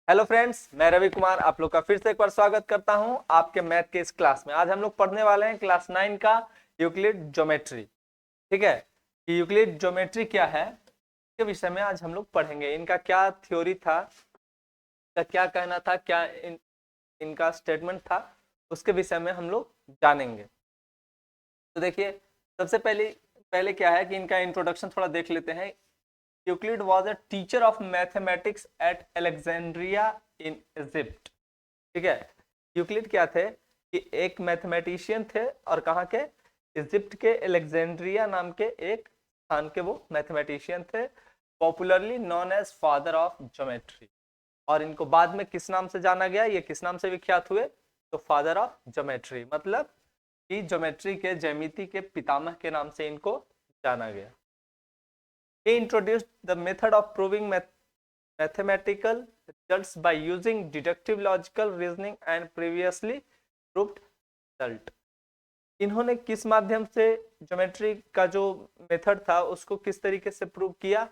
Hello friends, मैं रवि कुमार आप लोग का फिर से एक बार स्वागत करता हूं आपके मैथ के इस क्लास में। आज हम लोग पढ़ने वाले हैं क्लास 9 का यूक्लिड ज्योमेट्री। ठीक है कि यूक्लिड ज्योमेट्री क्या है इसके विषय में आज हम लोग पढ़ेंगे। इनका क्या थ्योरी था, क्या कहना था, क्या इनका स्टेटमेंट था, उसके विषय में हम लोग जानेंगे। तो देखिए, सबसे पहले क्या है कि इनका इंट्रोडक्शन थोड़ा देख लेते हैं। Euclid was a teacher of mathematics eight Alexandria in Egypt. ठीक है, यूक्लिड क्या थे कि एक मैथमेटिशियन थे और कहाँ के, इजिप्ट के अलेक्जेंड्रिया नाम के एक स्थान के वो मैथमेटिशियन थे, popularly known as father of geometry. और इनको बाद में किस नाम से जाना गया, ये किस नाम से विख्यात हुए, तो फादर ऑफ ज्योमेट्री, मतलब कि ज्योमेट्री के, ज्यामिति के पितामह के नाम से इनको जाना गया। He introduced the method of proving mathematical results by using deductive logical reasoning and previously proved result। इन्होंने किस माध्यम से ज्योमेट्री का जो मेथड था उसको किस तरीके से प्रूव किया,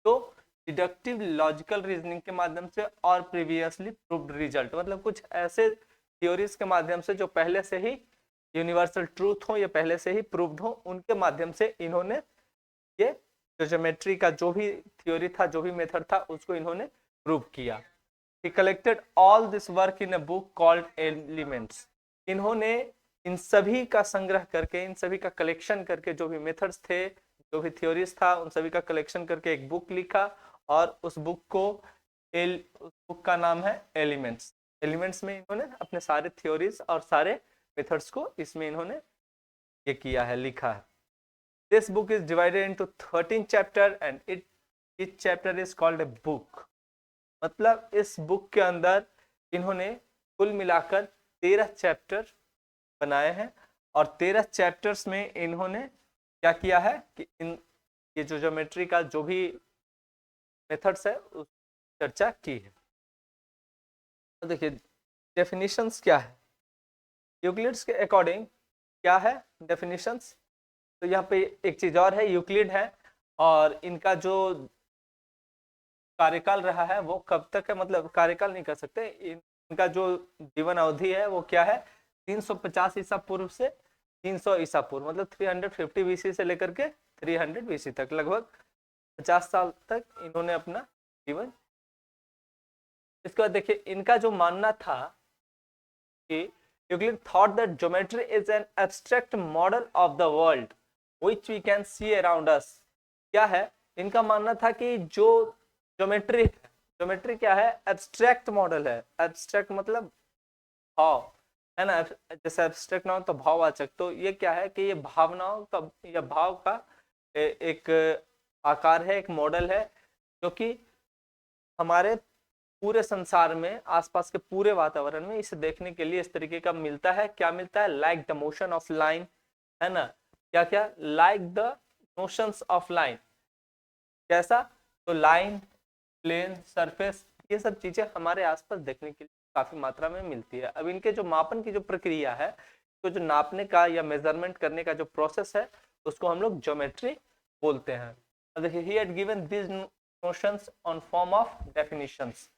तो डिडक्टिव लॉजिकल रीजनिंग के माध्यम से और प्रीवियसली प्रूव्ड रिजल्ट, मतलब कुछ ऐसे थ्योरीज के माध्यम से जो पहले से ही यूनिवर्सल ट्रूथ हो या पहले से ही प्रूव्ड हो, उनके माध्यम से इन्होंने ये जो ज्योमेट्री का जो भी थ्योरी था, जो भी मेथड था, उसको इन्होंने प्रूव किया। He collected all this work in a book called Elements। इन्होंने इन सभी का संग्रह करके, इन सभी का कलेक्शन करके, जो भी मेथड्स थे, जो भी थ्योरीज था, उन सभी का कलेक्शन करके एक बुक लिखा और उस बुक का नाम है एलिमेंट्स। एलिमेंट्स में इन्होंने अपने सारे थ्योरीज और सारे मेथड्स को इसमें इन्होंने ये किया है, लिखा है। This book is divided into 13 chapter and each chapter is called a book। मतलब इस बुक के अंदर इन्होंने कुल मिलाकर 13 चैप्टर बनाए हैं और 13 चैप्टर्स में इन्होंने क्या किया है कि ये जो ज्योमेट्री का जो भी मेथड्स है उस चर्चा की है। तो देखिए, डेफिनेशंस क्या है यूक्लिड्स के अकॉर्डिंग, क्या है डेफिनेशंस। तो यहाँ पे एक चीज और है, यूक्लिड है और इनका जो कार्यकाल रहा है वो कब तक है, मतलब कार्यकाल नहीं कर सकते, इनका जो जीवन अवधि है वो क्या है, 350 ईसा पूर्व से 300 ईसा पूर्व, मतलब 350 बीसी से लेकर के 300 बीसी तक, लगभग 50 साल तक इन्होंने अपना जीवन। इसके बाद देखिए, इनका जो मानना था कि Euclid thought that geometry is an abstract model of the world which we can see around us। क्या है, इनका मानना था कि जो ज्योमेट्री है, ज्योमेट्री क्या है, एब्स्ट्रैक्ट मॉडल है। एब्स्ट्रैक्ट मतलब भाव है ना, जैसे एब्स्ट्रैक्ट ना हो तो भाववाचक, तो ये क्या है कि ये भावनाओं का या भाव का एक आकार है, एक मॉडल है, जो कि हमारे पूरे संसार में, आसपास के पूरे वातावरण में इसे देखने के लिए इस तरीके का मिलता है। क्या मिलता है, like the motion of line, है ना, क्या क्या, like the motions of line. कैसा, तो लाइन, प्लेन, सरफेस, ये सब चीजें हमारे आसपास देखने के लिए काफी मात्रा में मिलती है। अब इनके जो मापन की जो प्रक्रिया है, तो जो नापने का या मेजरमेंट करने का जो प्रोसेस है, उसको हम लोग ज्योमेट्री बोलते हैं। अब देखिए, he had given this notions on form of definitions,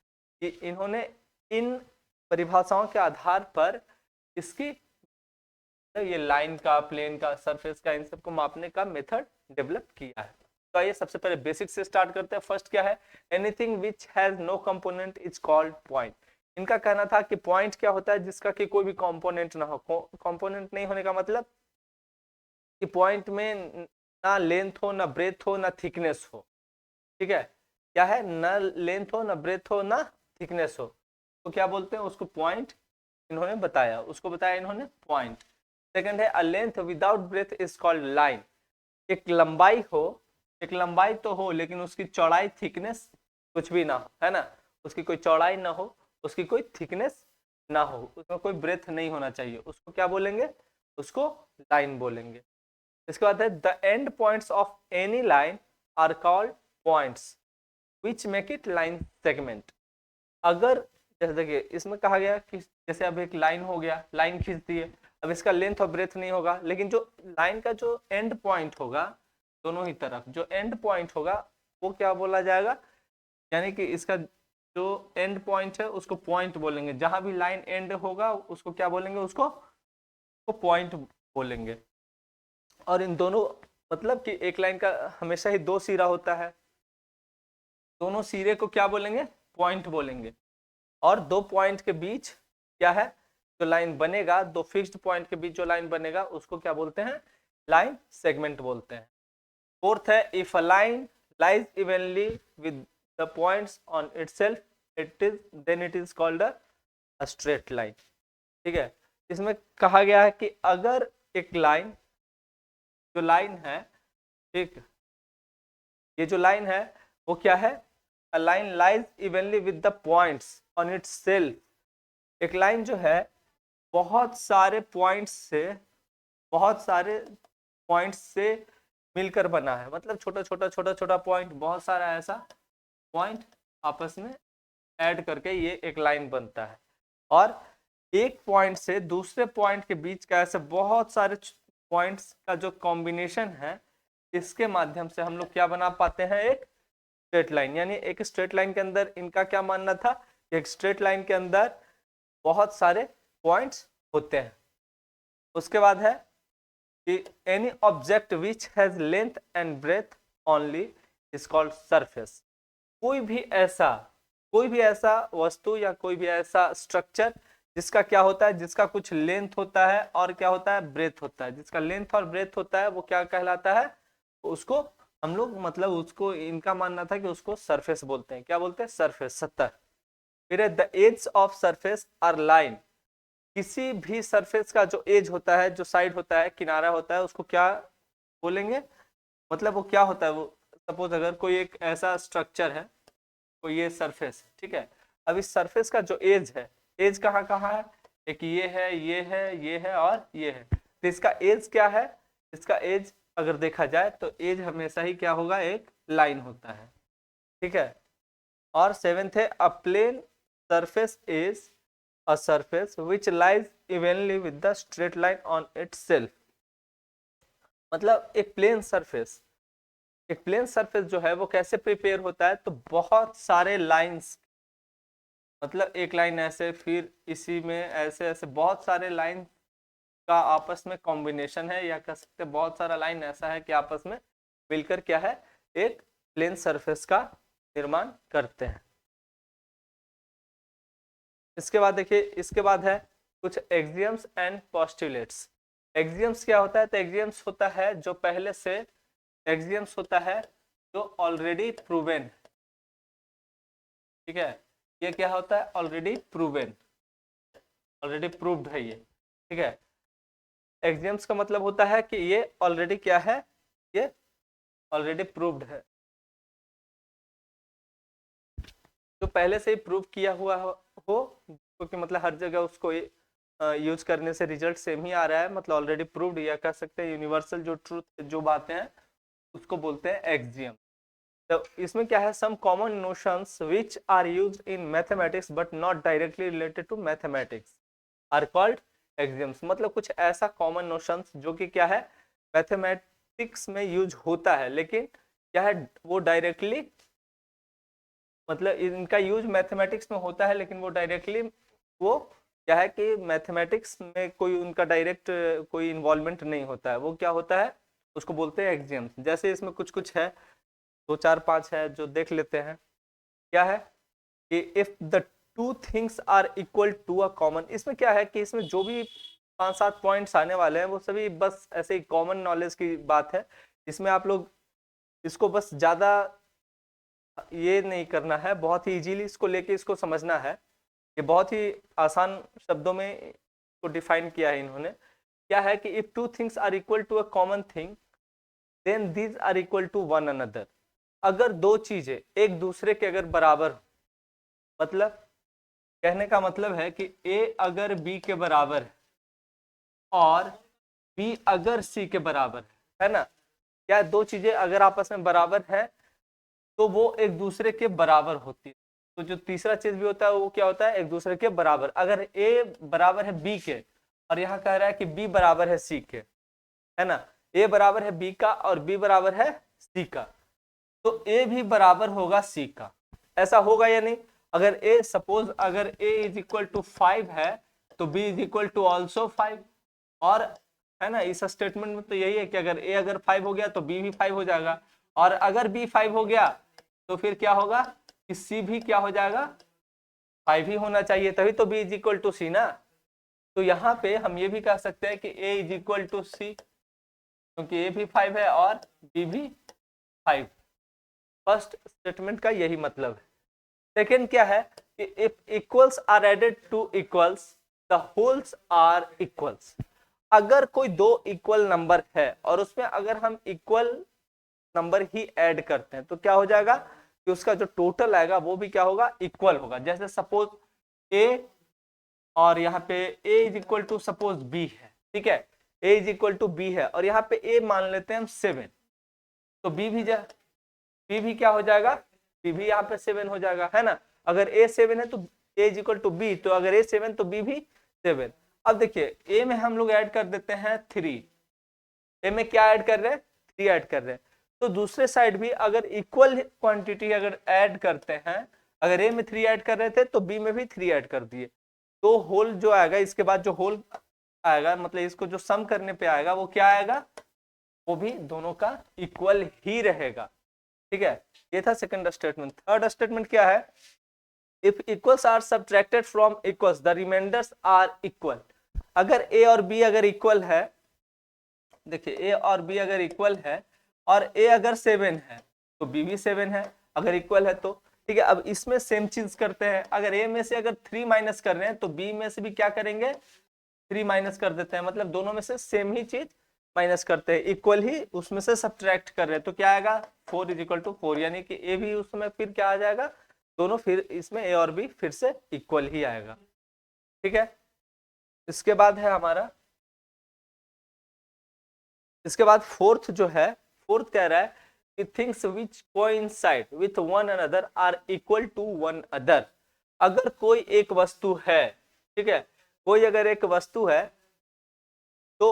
कि इन्होंने इन परिभाषाओं के आधार पर इसकी, ये लाइन का, प्लेन का, सरफेस का, इन सबको मापने का मेथड डेवलप किया है। तो आइए सबसे पहले बेसिक से स्टार्ट करते हैं। फर्स्ट क्या है, anything which has no component is called point. इनका कहना था कि पॉइंट क्या होता है, जिसका कि कोई भी कंपोनेंट ना हो। कंपोनेंट नहीं होने का मतलब कि पॉइंट में ना लेंथ हो, ना ब्रेथ हो, ना थिकनेस हो। ठीक है, क्या है, ना लेंथ हो, ना ब्रेथ हो, ना थिकनेस हो, तो क्या बोलते हैं उसको, पॉइंट। इन्होंने बताया, उसको बताया इन्होंने पॉइंट। सेकंड है, a length without breadth is called line. एक लंबाई हो, एक लंबाई तो हो लेकिन उसकी चौड़ाई, थिकनेस कुछ भी ना हो, है ना, उसकी कोई चौड़ाई ना हो, उसकी कोई थिकनेस ना हो, उसमें कोई ब्रेथ नहीं होना चाहिए, उसको क्या बोलेंगे, उसको लाइन बोलेंगे। इसके बाद है, the end points of any line are called points which make it line segment. अगर जैसे देखिए, इसमें कहा गया कि जैसे अब एक लाइन हो गया, लाइन खींच दी है, अब इसका लेंथ और ब्रेथ नहीं होगा, लेकिन जो लाइन का जो एंड पॉइंट होगा, दोनों ही तरफ जो एंड पॉइंट होगा वो क्या बोला जाएगा, यानी कि इसका जो एंड पॉइंट है उसको पॉइंट बोलेंगे, जहां भी लाइन एंड होगा उसको क्या बोलेंगे, उसको पॉइंट बोलेंगे। और इन दोनों मतलब कि एक लाइन का हमेशा ही दो सिरा होता है, दोनों सिरे को क्या बोलेंगे, पॉइंट बोलेंगे। और दो पॉइंट के बीच क्या है, जो लाइन बनेगा, दो फिक्स्ड पॉइंट के बीच जो लाइन बनेगा उसको क्या बोलते हैं, लाइन सेगमेंट बोलते हैं। फोर्थ है, if a line lies evenly with the points on itself it is called a straight line. ठीक है, इसमें कहा गया है कि अगर एक लाइन, जो लाइन है, ठीक, ये जो लाइन है वो क्या है, a line lies evenly with the points on it's self. एक लाइन जो है बहुत सारे पॉइंट्स से, बहुत सारे पॉइंट्स से मिलकर बना है, मतलब छोटा छोटा छोटा छोटा पॉइंट, बहुत सारा ऐसा पॉइंट आपस में ऐड करके ये एक लाइन बनता है। और एक पॉइंट से दूसरे पॉइंट के बीच का ऐसे बहुत सारे पॉइंट्स का जो कॉम्बिनेशन है, इसके माध्यम से हम लोग क्या बना पाते हैं, एक स्ट्रेट लाइन। यानी एक स्ट्रेट लाइन के अंदर इनका क्या मानना था, एक स्ट्रेट लाइन के अंदर बहुत सारे पॉइंट्स होते हैं। उसके बाद है कि any object which has length and breadth only is called surface. कोई भी ऐसा वस्तु या कोई भी ऐसा स्ट्रक्चर जिसका क्या होता है, जिसका कुछ लेंथ होता है और क्या होता है, ब्रेथ होता है, जिसका लेंथ और ब्रेथ होता है वो क्या कहलाता है, उसको हम लोग मतलब उसको, इनका मानना था कि उसको सरफेस बोलते हैं। क्या बोलते हैं, सरफेस, सतह। फिर the edge of surface are line. किसी भी सरफेस का जो एज होता है, जो साइड होता है, किनारा होता है, उसको क्या बोलेंगे, मतलब वो क्या होता है, वो सपोज अगर कोई एक ऐसा स्ट्रक्चर है, कोई ये सरफेस, ठीक है, अब इस सरफेस का जो एज है, एज कहाँ कहाँ है, एक ये है, ये है, ये है और ये है, तो इसका एज क्या है, इसका एज अगर देखा जाए तो एज हमेशा ही क्या होगा, एक लाइन होता है। ठीक है, और सेवेंथ है, a plane surface is a surface which lies evenly with the straight line on itself। मतलब एक प्लेन सरफेस, एक प्लेन सरफेस जो है वो कैसे प्रिपेयर होता है, तो बहुत सारे लाइंस, मतलब एक लाइन ऐसे, फिर इसी में ऐसे ऐसे बहुत सारे लाइन का आपस में कॉम्बिनेशन है, या कह सकते हैं बहुत सारा लाइन ऐसा है कि आपस में मिलकर क्या है, एक प्लेन सरफेस का निर्माण करते हैं। इसके बाद देखिए, इसके बाद है कुछ एक्सियम्स एंड पोस्टुलेट्स। एक्सियम्स क्या होता है, तो एक्सियम्स होता है जो पहले से, एक्सियम्स होता है जो ऑलरेडी प्रूवन। ठीक है, ये क्या होता है, ऑलरेडी प्रूवन, ऑलरेडी प्रूव्ड है ये। ठीक है, एक्सियम्स का मतलब होता है कि ये ऑलरेडी क्या है, ये ऑलरेडी प्रूव्ड है, जो पहले से ही प्रूव किया हुआ हो, क्योंकि मतलब हर जगह उसको यूज करने से रिजल्ट सेम ही आ रहा है, मतलब ऑलरेडी प्रूव्ड, या कह सकते हैं यूनिवर्सल जो ट्रूथ जो बातें हैं उसको बोलते हैं एक्सियम। तो इसमें क्या है, some common notions which are used in mathematics but not directly related to mathematics are called axioms. मतलब कुछ ऐसा कॉमन नोशंस जो कि क्या है, मैथमेटिक्स में यूज होता है, लेकिन क्या है, वो डायरेक्टली, मतलब इनका यूज मैथमेटिक्स में होता है लेकिन वो डायरेक्टली, वो क्या है कि मैथमेटिक्स में कोई उनका डायरेक्ट कोई इन्वॉल्वमेंट नहीं होता है, वो क्या होता है, उसको बोलते हैं एक्सियम्स। जैसे इसमें कुछ कुछ है, दो चार पांच है जो देख लेते हैं। क्या है कि if the two things are equal to a common, इसमें क्या है कि इसमें जो भी पांच सात पॉइंट्स आने वाले हैं वो सभी बस ऐसे ही कॉमन नॉलेज की बात है। इसमें आप लोग इसको बस ज्यादा ये नहीं करना है, बहुत ही इजीली इसको लेके इसको समझना है। ये बहुत ही आसान शब्दों में इसको डिफाइन किया है इन्होंने। क्या है कि if two things are equal to a common thing then these are equal to one another. अगर दो चीजें एक दूसरे के अगर बराबर, मतलब कहने का मतलब है कि ए अगर बी के बराबर है और बी अगर सी के बराबर है ना, क्या दो चीजें अगर आपस में बराबर है तो वो एक दूसरे के बराबर होती है। तो जो तीसरा चीज भी होता है वो क्या होता है, एक दूसरे के बराबर। अगर ए बराबर है बी के और यहाँ कह रहा है कि बी बराबर है सी के, है ना, ए बराबर है बी का और बी बराबर है सी का, तो ए भी बराबर होगा सी का, ऐसा होगा या नहीं। अगर a सपोज अगर a इज इक्वल टू 5 है तो b is equal to also 5, और है ना, इस स्टेटमेंट में तो यही है कि अगर a अगर 5 हो गया तो b भी 5 हो जाएगा, और अगर b 5 हो गया तो फिर क्या होगा कि c भी क्या हो जाएगा, 5 ही होना चाहिए, तभी तो b इज इक्वल टू सी ना। तो यहाँ पे हम ये भी कह सकते हैं कि a इज इक्वल टू सी, क्योंकि a भी 5 है और b भी 5। फर्स्ट स्टेटमेंट का यही मतलब है। सेकेंड क्या है कि if equals are added to equals the wholes are equals. अगर कोई दो इक्वल नंबर है और उसमें अगर हम इक्वल नंबर ही ऐड करते हैं तो क्या हो जाएगा कि उसका जो टोटल आएगा वो भी क्या होगा, इक्वल होगा। जैसे सपोज a और यहाँ पे a is equal to suppose b है, ठीक है, a is equal to b है, और यहाँ पे a मान लेते हैं हम 7, तो b भी क्या हो जाएगा, b भी यहाँ पे 7 हो जाएगा, है ना। अगर a 7 है तो a is equal to b, तो अगर a 7 तो b भी 7। अब देखिए a में हम लोग ऐड कर देते हैं 3, a में क्या ऐड कर रहे हैं, 3 ऐड कर रहे हैं, तो दूसरे साइड भी अगर इक्वल क्वांटिटी अगर ऐड करते हैं, अगर a में 3 ऐड कर रहे थे तो b में भी 3 ऐड कर दिए, तो होल जो आएगा इसके बाद जो होल आएगा, मतलब इसको जो सम करने पे आएगा वो क्या आएगा, वो भी दोनों का इक्वल ही रहेगा, ठीक है। ये था सेकंड स्टेटमेंट। थर्ड स्टेटमेंट क्या है, if equals are subtracted from equals the remainders are equal. अगर a और b अगर इक्वल है, देखिए a और b अगर इक्वल है और a अगर 7 है तो b भी 7 है, अगर इक्वल है तो, ठीक है। अब इसमें सेम चीज करते हैं, अगर a में से अगर 3 माइनस कर रहे हैं तो b में से भी क्या करेंगे, 3 माइनस कर देते हैं, मतलब दोनों में से सेम ही चीज माइनस करते हैं, इक्वल ही उसमें से सब्ट्रैक्ट कर रहे हैं, तो क्या आएगा 4 इज इक्वल टू 4, यानी कि a भी उसमें फिर क्या आ जाएगा, दोनों फिर इसमें a और b फिर से इक्वल ही आएगा, ठीक है। इसके बाद है हमारा, इसके बाद फोर्थ जो है, फोर्थ कह रहा है कि things which coincide with one another are equal to one other. अगर कोई एक वस्तु है, ठीक है, कोई अगर एक वस्तु है तो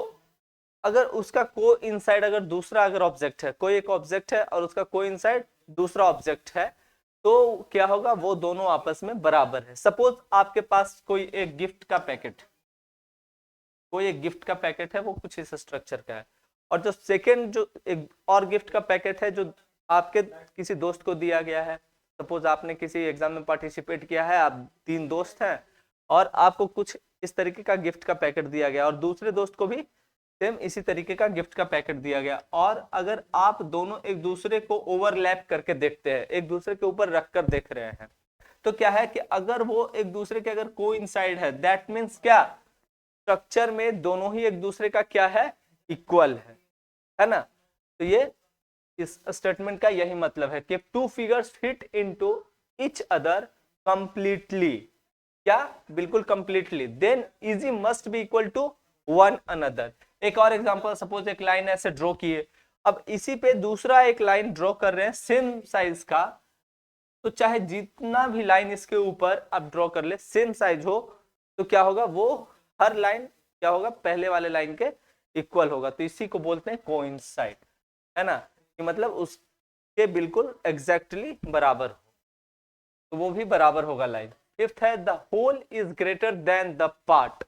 अगर उसका को इनसाइड अगर दूसरा अगर ऑब्जेक्ट है, कोई एक ऑब्जेक्ट है और उसका को इनसाइड दूसरा ऑब्जेक्ट है, तो क्या होगा, वो दोनों आपस में बराबर है। सपोज आपके पास कोई एक गिफ्ट का पैकेट, कोई एक गिफ्ट का पैकेट है, वो कुछ इस स्ट्रक्चर का है, और जो सेकेंड जो एक और गिफ्ट का पैकेट है जो आपके किसी दोस्त को दिया गया है, सपोज आपने किसी एग्जाम में पार्टिसिपेट किया है, आप 3 दोस्त हैं और आपको कुछ इस तरीके का गिफ्ट का पैकेट दिया गया और दूसरे दोस्त को भी सेम इसी तरीके का गिफ्ट का पैकेट दिया गया, और अगर आप दोनों एक दूसरे को ओवरलैप करके देखते हैं, एक दूसरे के ऊपर रखकर देख रहे हैं, तो क्या है कि अगर वो एक दूसरे के अगर कोइंसाइड है, दैट मीन्स क्या, स्ट्रक्चर में दोनों ही एक दूसरे का क्या है, इक्वल है ना। तो ये इस स्टेटमेंट का यही मतलब है कि two figures fit into each other completely, क्या, बिल्कुल completely, then these must be equal to one another. एक और एग्जांपल, सपोज एक लाइन ऐसे ड्रॉ किए, अब इसी पे दूसरा एक लाइन ड्रॉ कर रहे हैं सेम साइज का, तो चाहे जितना भी लाइन इसके ऊपर आप ड्रॉ कर ले, सेम साइज हो, तो क्या होगा, वो हर लाइन क्या होगा, पहले वाले लाइन के इक्वल होगा, तो इसी को बोलते हैं कोइंसाइड, है ना, कि मतलब उसके बिल्कुल एग्जैक्टली बराबर हो, तो वो भी बराबर होगा लाइन। फिफ्थ है the whole is greater than the part.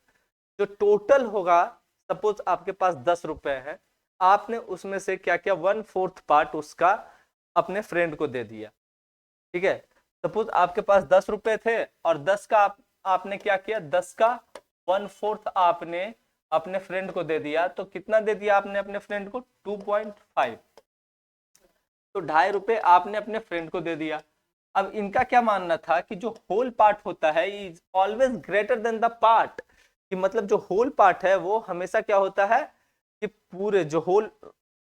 जो टोटल होगा, सपोज आपके पास 10 रुपए है, आपने उसमें से क्या किया, 1/4 पार्ट उसका अपने फ्रेंड को दे दिया, ठीक है। सपोज आपके पास 10 रुपए थे और 10 का आपने क्या किया, 10 का 1/4 आपने अपने फ्रेंड को दे दिया, तो कितना दे दिया आपने अपने फ्रेंड को, 2.5, तो 2.5 रुपए आपने अपने फ्रेंड को दे दिया। अब इनका क्या मानना था कि जो होल पार्ट होता है is always greater than the part, कि मतलब जो होल पार्ट है वो हमेशा क्या होता है कि पूरे जो होल,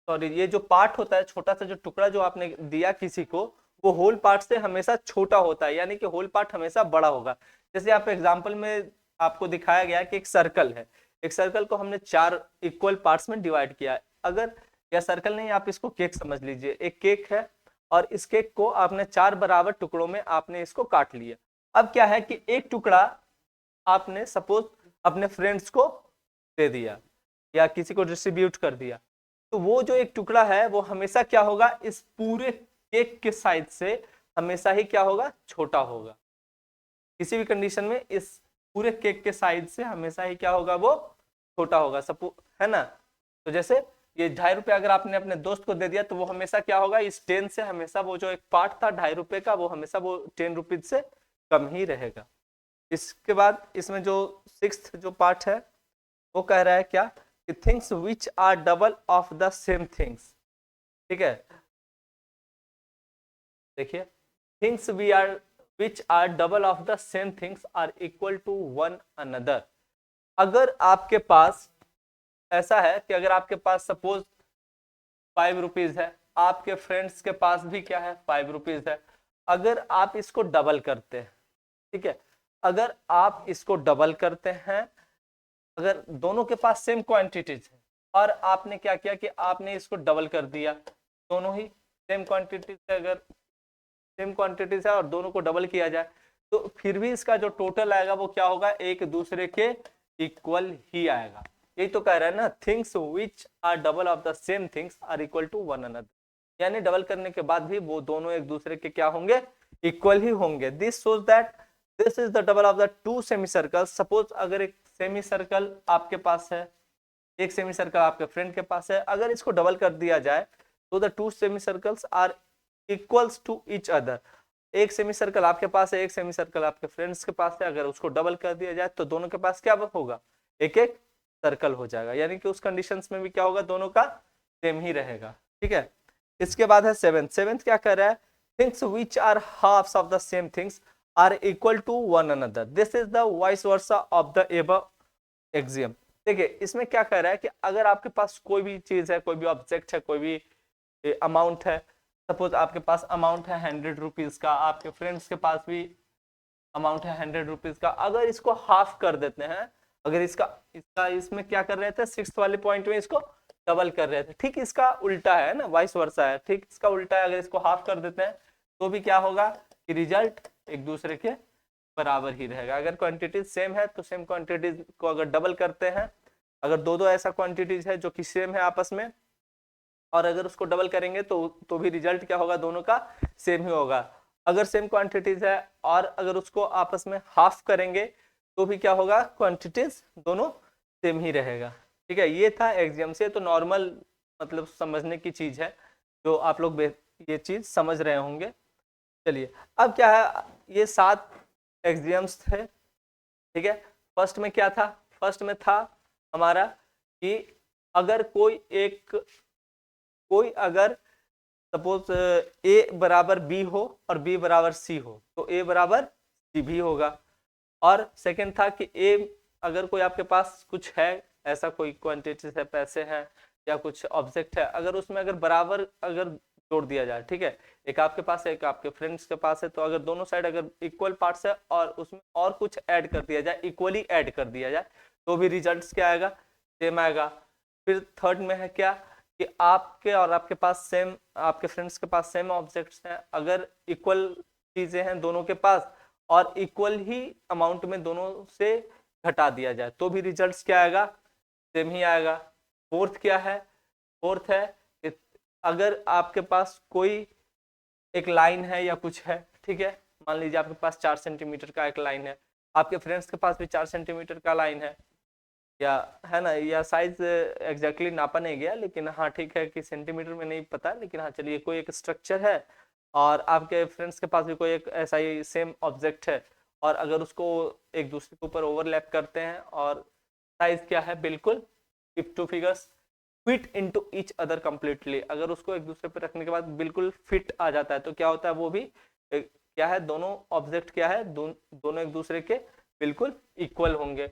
सॉरी, ये जो पार्ट होता है, छोटा सा जो टुकड़ा जो आपने दिया किसी को, वो होल पार्ट से हमेशा छोटा होता है, यानी कि होल पार्ट हमेशा बड़ा होगा। जैसे आप एग्जांपल में आपको दिखाया गया कि एक सर्कल है, एक सर्कल को हमने 4 इक्वल पार्ट्स में डिवाइड किया, अगर यह सर्कल नहीं, आप इसको केक समझ लीजिए, एक केक है और इस केक को आपने 4 बराबर टुकड़ों में आपने इसको काट लिया। अब क्या है कि एक टुकड़ा आपने सपोज अपने फ्रेंड्स को दे दिया या किसी को डिस्ट्रीब्यूट कर दिया, तो वो जो एक टुकड़ा है वो हमेशा क्या होगा, इस पूरे केक के साइज से हमेशा ही क्या होगा, छोटा होगा, किसी भी कंडीशन में इस पूरे केक के साइज से हमेशा ही क्या होगा, वो छोटा होगा, सपोज, है ना। तो जैसे ये 2.5 रुपये अगर आपने अपने दोस्त को दे दिया तो वो हमेशा क्या होगा, इस 10 से हमेशा वो जो एक पार्ट था 2.5 रुपये का, वो हमेशा वो 10 रुपीज से कम ही रहेगा। इसके बाद इसमें जो 6th जो पार्ट है वो कह रहा है क्या, कि things which are double of the same things. ठीक है, देखिए, things we are which are double of the same things are equal to one another. अगर आपके पास ऐसा है कि अगर आपके पास सपोज 5 रुपीज है, आपके फ्रेंड्स के पास भी क्या है, 5 रुपीज है, अगर आप इसको डबल करते हैं, ठीक है, अगर आप इसको डबल करते हैं, अगर दोनों के पास सेम क्वांटिटीज है और आपने क्या किया कि आपने इसको डबल कर दिया, दोनों ही सेम क्वांटिटीज है, अगर सेम क्वांटिटीज है और दोनों को डबल किया जाए तो फिर भी इसका जो टोटल आएगा वो क्या होगा, एक दूसरे के इक्वल ही आएगा। यही तो कह रहा है ना, things which are double of the same things are equal to one another, यानी डबल करने के बाद भी वो दोनों एक दूसरे के क्या होंगे, इक्वल ही होंगे। This shows that this is the double of the two semi circle. Suppose अगर एक सेमी सर्कल आपके पास है, एक सेमी सर्कल आपके फ्रेंड के पास है, अगर इसको डबल कर दिया जाए तो the two semicircles are equals to each other. एक सेमी सर्कल आपके पास है, एक सेमी सर्कल आपके फ्रेंड्स के पास है, अगर उसको डबल कर दिया जाए तो दोनों के पास क्या होगा, एक एक सर्कल हो जाएगा, यानी कि उस कंडीशंस में भी क्या होगा, दोनों का सेम ही रहेगा। ठीक है, इसके बाद है सेवेंथ क्या कर रहा है, things which are halves of the same things are equal to one another, this is the vice versa of the above axiom. देखिए इसमें क्या कह रहा है कि अगर आपके पास कोई भी चीज है, कोई भी ऑब्जेक्ट है, कोई भी अमाउंट है, सपोज आपके पास अमाउंट है 100 रुपीज का, आपके फ्रेंड्स के पास भी अमाउंट है 100 रुपीज का, अगर इसको हाफ कर देते हैं, अगर इसका इसका इसमें क्या कर रहे थे, 6th वाले पॉइंट में इसको डबल कर रहे थे, ठीक इसका उल्टा है ना, वाइस वर्सा है, ठीक इसका उल्टा है, अगर इसको हाफ कर देते हैं तो भी क्या होगा कि रिजल्ट एक दूसरे के बराबर ही रहेगा। अगर क्वांटिटीज सेम है तो सेम क्वांटिटीज को अगर डबल करते हैं, अगर दो ऐसा क्वांटिटीज है जो कि सेम है आपस में, और अगर उसको डबल करेंगे तो भी रिजल्ट क्या होगा, दोनों का सेम ही होगा। अगर सेम क्वांटिटीज है और अगर उसको आपस में हाफ करेंगे तो भी क्या होगा, क्वांटिटीज दोनों सेम ही रहेगा। ठीक है, ये था एक्सियम से, तो नॉर्मल मतलब समझने की चीज है, जो आप लोग ये चीज समझ रहे होंगे। चलिए अब क्या है, ये 7 एक्सियम्स थे। ठीक है, फर्स्ट में क्या था, फर्स्ट में था हमारा कि अगर कोई अगर सपोज ए बराबर बी हो और बी बराबर सी हो तो ए बराबर सी भी होगा। और सेकंड था कि ए अगर कोई आपके पास कुछ है, ऐसा कोई क्वांटिटी है, पैसे हैं या कुछ ऑब्जेक्ट है, अगर उसमें अगर बराबर अगर जोड़ दिया जाए, ठीक है, एक आपके पास है एक आपके फ्रेंड्स के पास है, तो अगर दोनों साइड अगर इक्वल पार्ट्स है और उसमें और कुछ ऐड कर दिया जाए, इक्वली ऐड कर दिया जाए, तो भी रिजल्ट्स क्या आएगा, सेम आएगा। फिर थर्ड में है क्या कि आपके और आपके पास सेम, आपके फ्रेंड्स के पास सेम ऑब्जेक्ट्स हैं, अगर इक्वल चीजें हैं दोनों के पास और इक्वल ही अमाउंट में दोनों से घटा दिया जाए तो भी रिजल्ट्स क्या आएगा, सेम ही आएगा। फोर्थ क्या है, फोर्थ है कि अगर आपके पास कोई एक लाइन है या कुछ है, ठीक है, मान लीजिए आपके पास 4 सेंटीमीटर का एक लाइन है, आपके फ्रेंड्स के पास भी 4 सेंटीमीटर का लाइन है, या है ना, या साइज एग्जैक्टली नापा नहीं गया, लेकिन हाँ ठीक है कि सेंटीमीटर में नहीं पता, लेकिन हाँ चलिए कोई एक स्ट्रक्चर है और आपके फ्रेंड्स के पास भी कोई एक ऐसा ही सेम ऑब्जेक्ट है, और अगर उसको एक दूसरे के ऊपर ओवरलैप करते हैं और साइज क्या है, बिल्कुल if two figures fit into each other completely, अगर उसको एक दूसरे पर रखने के बाद बिल्कुल फिट आ जाता है तो क्या होता है, वो भी क्या है, दोनों ऑब्जेक्ट क्या है, दोनों एक दूसरे के बिल्कुल इक्वल होंगे।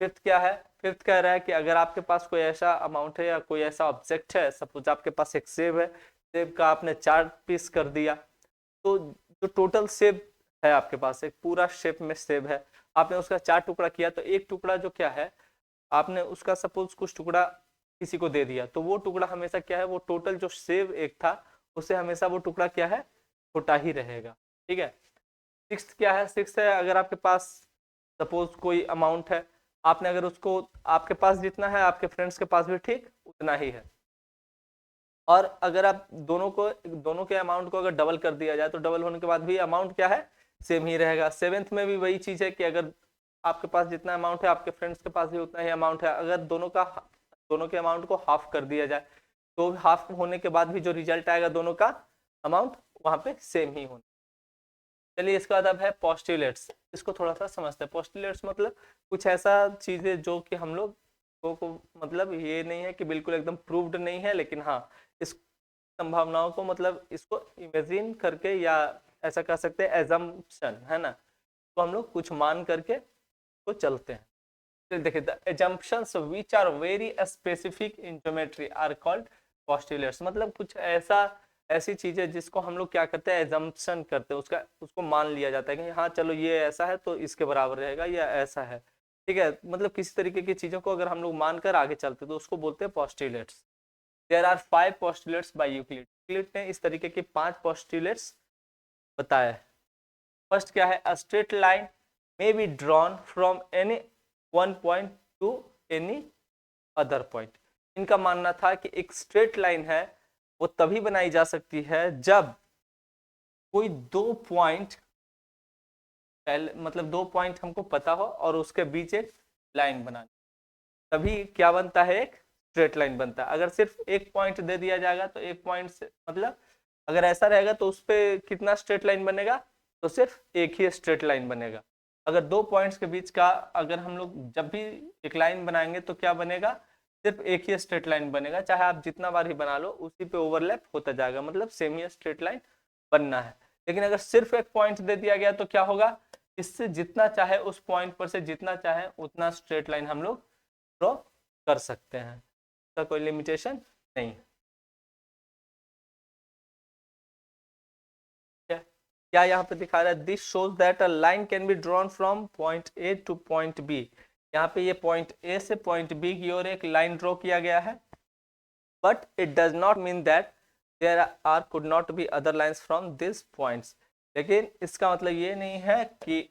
फिफ्थ क्या है, फिफ्थ कह रहा है कि अगर आपके पास कोई ऐसा अमाउंट है या कोई ऐसा ऑब्जेक्ट है, सपोज आपके पास एक सेब है, सेब का आपने 4 पीस कर दिया, तो जो टोटल सेब है आपके पास, एक पूरा शेप में सेब है, आपने उसका 4 टुकड़ा किया, तो एक टुकड़ा जो क्या है, आपने उसका सपोज कुछ टुकड़ा किसी को दे दिया, तो वो टुकड़ा हमेशा क्या है, वो टोटल जो सेब एक था उससे हमेशा वो टुकड़ा क्या है, छोटा ही रहेगा। ठीक है, सिक्स्थ क्या है, सिक्स्थ है अगर आपके पास सपोज कोई अमाउंट है, आपने अगर उसको, आपके पास जितना है आपके फ्रेंड्स के पास भी ठीक उतना ही है, और अगर आप दोनों के अमाउंट को अगर डबल कर दिया जाए तो डबल होने के बाद भी अमाउंट क्या है, सेम ही रहेगा। सेवेंथ में भी वही चीज है कि अगर आपके पास जितना अमाउंट है आपके फ्रेंड्स के पास भी उतना ही अमाउंट है, अगर दोनों के अमाउंट को हाफ कर दिया जाए तो हाफ होने के बाद भी जो रिजल्ट आएगा दोनों का अमाउंट वहां पे सेम ही होना। चलिए इसके बाद अब है पोस्टुलेट्स, इसको थोड़ा सा समझते हैं। पोस्टुलेट्स मतलब कुछ ऐसा चीजें जो कि हम लोग को मतलब ये नहीं है कि बिल्कुल एकदम प्रूव्ड नहीं है, लेकिन हाँ इस संभावनाओं को मतलब इसको इमेजिन करके या ऐसा कह सकते हैं एजम्पशन है ना, तो हम लोग कुछ मान करके तो चलते हैं। तो देखिए the assumptions which are very specific in geometry are called postulates, मतलब कुछ ऐसा ऐसी चीजें जिसको हम लोग क्या करते हैं एजम्पशन करते हैं, उसको मान लिया जाता है कि हाँ चलो ये ऐसा है तो इसके बराबर रहेगा या ऐसा है, ठीक है। मतलब किसी तरीके की चीजों को अगर हम लोग मानकर आगे चलते हैं तो उसको बोलते हैं postulates. There are 5 postulates by Euclid, Euclid ने इस तरीके के 5 पोस्टुलेट्स बताए। फर्स्ट क्या है, a straight line may be drawn from any one point to any other point। इनका मानना था कि एक स्ट्रेट लाइन है वो तभी बनाई जा सकती है जब कोई दो पॉइंट पहले मतलब दो पॉइंट हमको पता हो और उसके बीच एक लाइन बनानी, तभी क्या बनता है एक स्ट्रेट लाइन बनता है। अगर सिर्फ एक पॉइंट दे दिया जाएगा तो एक पॉइंट से मतलब अगर ऐसा रहेगा तो उस पर कितना स्ट्रेट लाइन बनेगा, तो सिर्फ एक ही स्ट्रेट लाइन बनेगा। अगर दो पॉइंट्स के बीच का अगर हम लोग जब भी एक लाइन बनाएंगे तो क्या बनेगा, सिर्फ एक ही स्ट्रेट लाइन बनेगा, चाहे आप जितना बार ही बना लो उसी पे ओवरलैप होता जाएगा, मतलब सेम ही स्ट्रेट लाइन बनना है। लेकिन अगर सिर्फ एक पॉइंट दे दिया गया तो क्या होगा, इससे जितना चाहे उस पॉइंट पर से जितना चाहे उतना स्ट्रेट लाइन हम लोग ड्रॉ कर सकते हैं, इसका कोई लिमिटेशन नहीं है। क्या यहाँ पे दिखा रहा है, this shows that a line can be drawn from point A to point B. यहाँ पे ये पॉइंट ए से पॉइंट बी की ओर एक लाइन ड्रॉ किया गया है, but it does not mean that there are could not be other lines from this points. लेकिन इसका मतलब ये नहीं है कि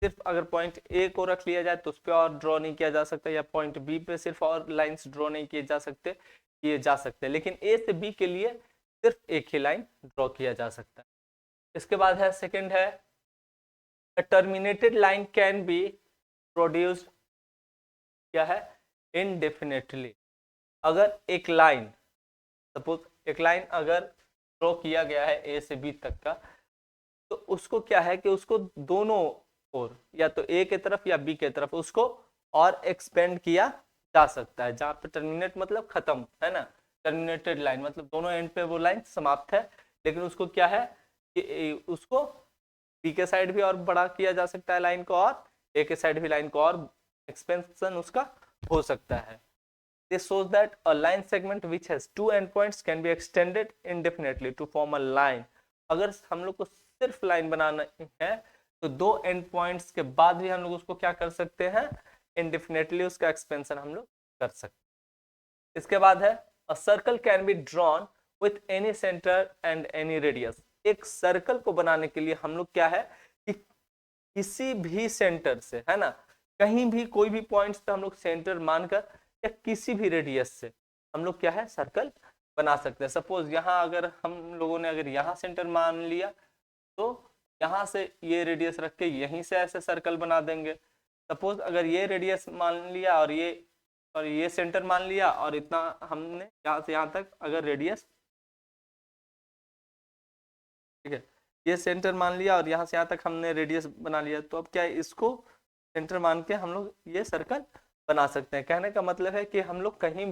सिर्फ अगर पॉइंट ए को रख लिया जाए तो उस पर और ड्रॉ नहीं किया जा सकता, या पॉइंट बी पे सिर्फ और लाइंस ड्रॉ नहीं किए जा सकते, लेकिन ए से बी के लिए सिर्फ एक ही लाइन ड्रॉ किया जा सकता है। इसके बाद है सेकंड है, a terminated line can be produced क्या है indefinitely। अगर एक लाइन सपोज एक लाइन अगर ड्रॉ किया गया है ए से बी तक का, तो उसको क्या है कि उसको दोनों ओर या तो ए की तरफ या बी की तरफ उसको और एक्सपेंड किया जा सकता है। जहाँ पे टर्मिनेट मतलब खत्म है ना, टर्मिनेटेड लाइन मतलब दोनों एंड पे वो लाइन समाप्त है, लेकिन उसको क्या है कि उसको बी के साइड भी और बड़ा किया जा सकता है लाइन को, और ए के साइड भी लाइन को और एक्सपेंशन उसका हो सकता है। This shows that a line segment which has two endpoints can be extended indefinitely to form a line। अगर हम लोग को सिर्फ लाइन बनाना है तो दो एंड पॉइंट्स के बाद भी हम लोग उसको क्या कर सकते हैं, इंडेफिनेटली उसका एक्सपेंशन हम लोग कर सकते हैं। इसके बाद है a circle can be drawn with any centre and any radius. एक सर्कल को बनाने के लिए हम लोग क्या है कि किसी भी सेंटर से है ना, कहीं भी कोई भी पॉइंट से हम लोग सेंटर मानकर या किसी भी रेडियस से हम लोग क्या है सर्कल बना सकते हैं। सपोज यहाँ अगर हम लोगों ने अगर यहाँ सेंटर मान लिया तो यहाँ से ये रेडियस रख के यहीं से ऐसे सर्कल बना देंगे। सपोज अगर ये रेडियस मान लिया और ये सेंटर मान लिया और इतना हमने यहाँ से यहाँ तक अगर रेडियस, ठीक है, ये सेंटर मान लिया और यहाँ से यहाँ तक हमने रेडियस बना लिया, तो अब क्या है इसको सेंटर मान के हम लोग ये सर्कल बना सकते हैं। कहने का मतलब है कि हम लोग कहीं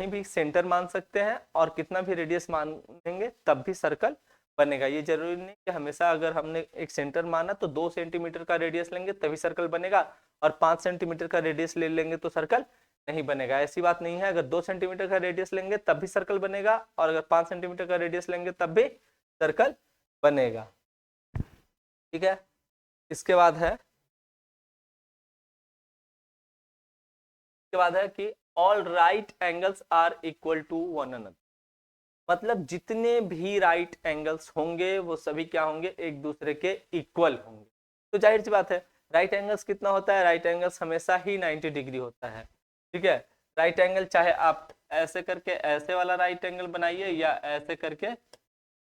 भी सेंटर मान सकते हैं और कितना भी रेडियस मानेंगे तब भी सर्कल बनेगा। ये जरूरी नहीं कि हमेशा अगर हमने एक सेंटर माना तो 2 सेंटीमीटर का रेडियस लेंगे तभी सर्कल बनेगा और 5 सेंटीमीटर का रेडियस ले लेंगे तो सर्कल नहीं बनेगा। ऐसी बात नहीं है, अगर 2 सेंटीमीटर का रेडियस लेंगे तब भी सर्कल बनेगा और अगर 5 सेंटीमीटर का रेडियस लेंगे तब भी सर्कल बनेगा। ठीक है, इसके बाद है कि all right angles are equal to one another. मतलब जितने भी राइट एंगल्स होंगे वो सभी क्या होंगे, एक दूसरे के इक्वल होंगे। तो जाहिर सी बात है राइट एंगल्स कितना होता है, राइट एंगल्स हमेशा ही 90 डिग्री होता है। ठीक है, राइट एंगल चाहे आप ऐसे करके ऐसे वाला राइट एंगल बनाइए या ऐसे करके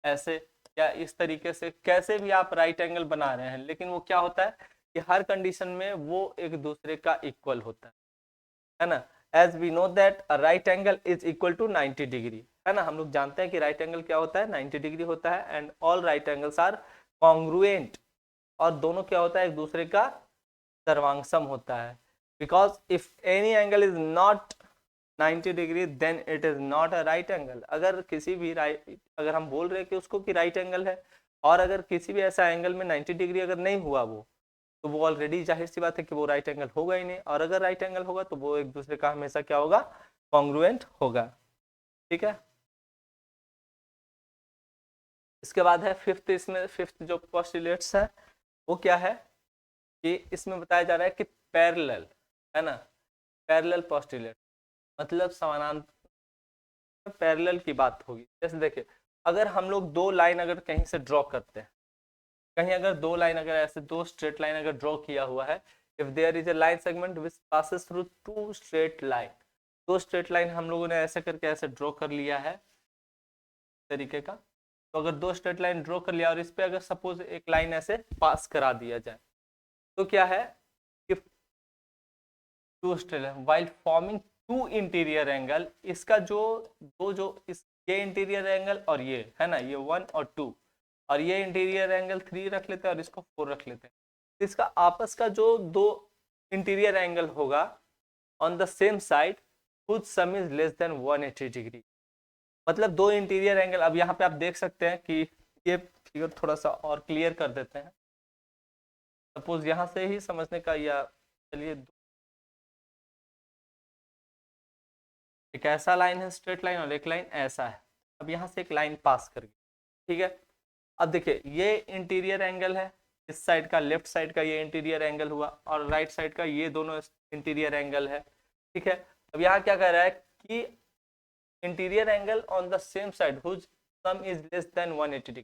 ऐसे या इस तरीके से कैसे भी आप राइट एंगल बना रहे हैं, लेकिन वो क्या होता है कि हर कंडीशन में वो एक दूसरे का इक्वल होता है ना। As we know that a right angle is equal to 90 degree, है ना। हम लोग जानते हैं कि राइट एंगल क्या होता है, 90 डिग्री होता है। And all right angles are congruent, और दोनों क्या होता है, एक दूसरे का सर्वांगसम होता है। Because if any angle is not 90 degree then it is not a right angle. अगर किसी भी अगर हम बोल रहे हैं कि उसको कि राइट एंगल है, और अगर किसी भी ऐसा एंगल में 90 डिग्री अगर नहीं हुआ वो, तो वो ऑलरेडी जाहिर सी बात है कि वो राइट एंगल होगा ही नहीं। और अगर राइट एंगल होगा तो वो एक दूसरे का हमेशा क्या होगा, कॉन्ग्रुएंट होगा। ठीक है। इसके बाद है फिफ्थ, इसमें फिफ्थ जो पोस्टुलेट्स है वो क्या है कि इसमें बताया जा रहा है कि पैरेलल, है ना, पैरेलल पोस्टुलेट मतलब समानांतर, पैरेलल की बात होगी। जैसे देखिए, अगर हम लोग दो लाइन अगर कहीं से ड्रॉ करते हैं, कहीं अगर दो लाइन अगर ऐसे दो स्ट्रेट लाइन अगर ड्रॉ किया हुआ है, if there is a line segment which passes through two straight line, दो स्ट्रेट लाइन हम लोगों ने ऐसे करके ऐसे ड्रॉ कर लिया है तरीके का। तो अगर दो स्ट्रेट लाइन ड्रॉ कर लिया और इस पे अगर सपोज एक लाइन ऐसे पास करा दिया जाए, तो क्या है कि two straight line while forming two interior angle, इसका जो दो जो इस ये इंटीरियर एंगल और ये है ना, ये 1 और 2, और ये इंटीरियर एंगल 3 रख लेते हैं और इसको 4 रख लेते हैं। इसका आपस का जो दो इंटीरियर एंगल होगा on the same side whose sum is less than 180 degree, मतलब दो इंटीरियर एंगल। अब यहाँ पे आप देख सकते हैं कि ये फिगर थोड़ा सा और क्लियर कर देते हैं। सपोज यहाँ से ही समझने का, या चलिए एक ऐसा लाइन है स्ट्रेट लाइन और एक लाइन ऐसा है। अब यहाँ से एक लाइन पास कर गई, ठीक है। अब देखिए ये इंटीरियर एंगल है, इस साइड का लेफ्ट साइड का ये इंटीरियर एंगल हुआ, और राइट साइड का ये दोनों इंटीरियर एंगल है, ठीक है। अब यहाँ क्या कह रहा है कि interior angle on the same side whose sum is less than 180 degree,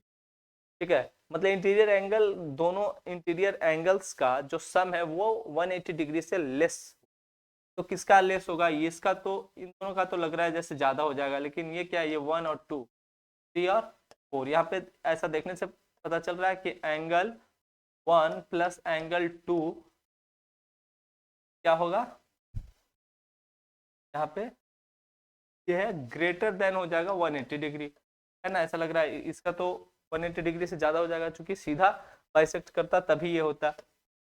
ठीक है। मतलब इंटीरियर एंगल, दोनों इंटीरियर एंगल्स का जो सम है वो 180 डिग्री से लेस। तो किसका लेस होगा, ये इसका, तो इन दोनों का तो लग रहा है जैसे ज्यादा हो जाएगा, लेकिन ये क्या है, ये 1 और 2, 3 और 4। यहाँ पे ऐसा देखने से पता चल रहा है कि एंगल 1 प्लस एंगल 2 क्या होगा, यहाँ पे ये है ग्रेटर देन हो जाएगा 180 डिग्री, है ना। ऐसा लग रहा है इसका तो 180 डिग्री से ज्यादा हो जाएगा, क्योंकि सीधा बाइसेक्ट करता तभी ये होता।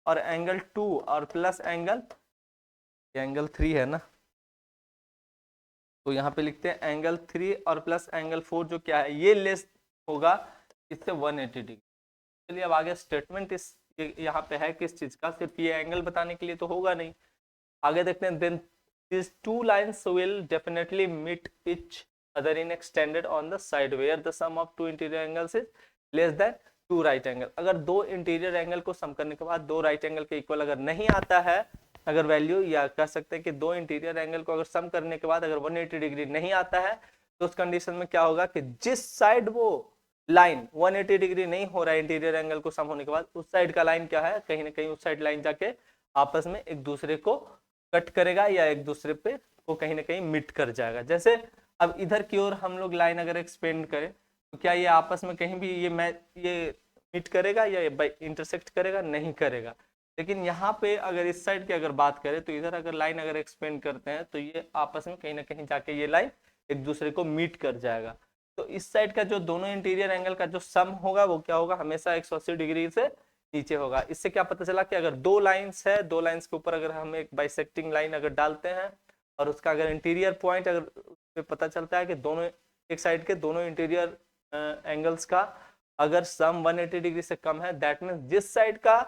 और एंगल 2 और प्लस एंगल 3 है ना, तो यहाँ पे लिखते हैं एंगल 3 और प्लस एंगल 4 जो क्या है, ये लेस होगा इससे 180 डिग्री। चलिए अब आगे स्टेटमेंट इस यहाँ पे है किस चीज का, सिर्फ ये एंगल बताने के लिए तो होगा नहीं। आगे देखते हैं, then these two lines will definitely meet each other in extended on the side where the sum of two interior angles is less than two right angle। अगर दो इंटीरियर एंगल को सम करने के बाद दो राइट एंगल के equal अगर नहीं आता है, अगर वैल्यू, या कह सकते हैं कि दो इंटीरियर एंगल को अगर सम करने के बाद अगर 180 डिग्री नहीं आता है, तो उस कंडीशन में क्या होगा कि जिस साइड वो लाइन 180 डिग्री नहीं हो रहा है इंटीरियर एंगल को सम होने के बाद, उस साइड का लाइन क्या है, कहीं ना कहीं उस साइड लाइन जाके आपस में एक दूसरे को कट करेगा, या एक दूसरे पे को कहीं ना कहीं मिट कर जाएगा। जैसे अब इधर की ओर हम लोग लाइन अगर एक्सपेंड करें, तो क्या ये आपस में कहीं भी ये मिट करेगा या इंटरसेक्ट करेगा, नहीं करेगा। लेकिन यहाँ पे अगर इस साइड की अगर बात करें, तो इधर अगर लाइन अगर एक्सपेंड करते हैं, तो ये आपस में कहीं ना कहीं जाके ये लाइन एक दूसरे को मीट कर जाएगा। तो इस साइड का जो दोनों इंटीरियर एंगल का जो सम होगा वो क्या होगा, हमेशा 180 डिग्री से नीचे होगा। इससे क्या पता चला कि अगर दो लाइंस है, दो लाइंस के ऊपर अगर हम एक बाइसेक्टिंग लाइन अगर डालते हैं, और उसका अगर इंटीरियर पॉइंट अगर उसमें पता चलता है कि दोनों एक साइड के दोनों इंटीरियर एंगल्स का अगर सम 180 डिग्री से कम है, दैट मीन्स जिस साइड का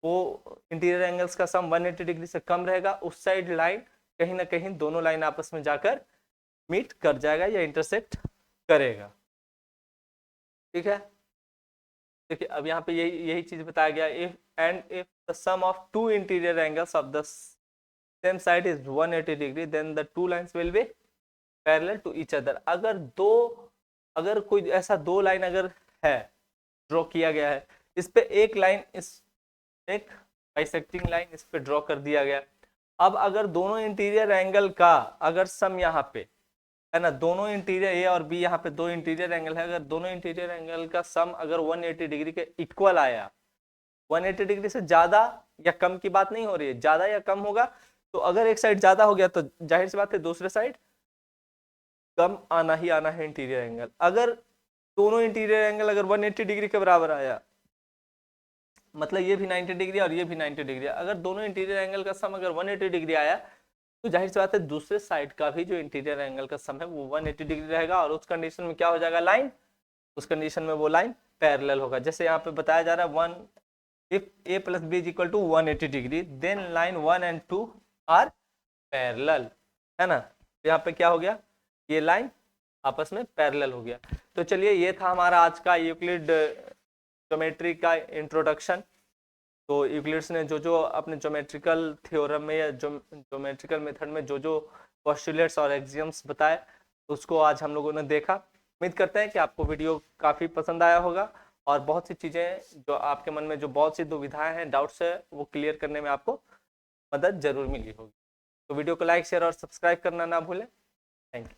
वो इंटीरियर एंगल्स का सम 180 डिग्री से कम रहेगा, उस साइड लाइन कहीं ना कहीं दोनों लाइन आपस में जाकर मीट कर जाएगा या इंटरसेक्ट करेगा, ठीक है। देखिए अब यहाँ पे यही चीज बताया गया, if the sum of two interior angles of the same side is 180 degree then the two lines will be parallel to each other. अगर कोई ऐसा दो लाइन अगर है ड्रॉ किया गया है, इस पे एक लाइन, एक बाइसेक्टिंग लाइन इस पे ड्रॉ कर दिया गया। अब अगर दोनों इंटीरियर एंगल का अगर सम यहाँ पे है ना, दोनों इंटीरियर ए और बी, यहाँ पे दो इंटीरियर एंगल है, अगर दोनों इंटीरियर एंगल का सम अगर 180 डिग्री के इक्वल आया, 180 डिग्री से ज्यादा या कम की बात नहीं हो रही है, ज्यादा या कम होगा, तो अगर एक साइड ज्यादा हो गया तो जाहिर सी बात है दूसरे साइड कम आना ही आना है इंटीरियर एंगल। अगर दोनों इंटीरियर एंगल अगर 180 डिग्री के बराबर आया, मतलब ये भी 90 डिग्री और ये भी 90 डिग्री, अगर दोनों इंटीरियर एंगल का सम अगर 180 डिग्री आया तो जाहिर सी बात है दूसरे साइड का भी जो इंटीरियर एंगल का सम है वो 180 डिग्री रहेगा, और उस कंडीशन में क्या हो जाएगा, लाइन, उस कंडीशन में वो लाइन पैरेलल होगा। जैसे यहाँ पे बताया जा रहा है 1 if a plus b is equal to 180 degree then line 1 and 2 are parallel, है ना, यहाँ पे क्या हो गया, ये लाइन आपस में पैरेलल हो गया। तो चलिए ये था हमारा आज का यूक्लिड ज्योमेट्री का इंट्रोडक्शन। तो यूक्लिड्स ने जो जो अपने ज्योमेट्रिकल थ्योरम में या ज्योमेट्रिकल मेथड में जो जो पोस्टुलेट्स और एक्सियम्स बताए उसको आज हम लोगों ने देखा। उम्मीद करते हैं कि आपको वीडियो काफ़ी पसंद आया होगा और बहुत सी चीज़ें जो आपके मन में जो बहुत सी दुविधाएं हैं, डाउट्स है, वो क्लियर करने में आपको मदद जरूर मिली होगी। तो वीडियो को लाइक शेयर और सब्सक्राइब करना ना भूलें। Thank you.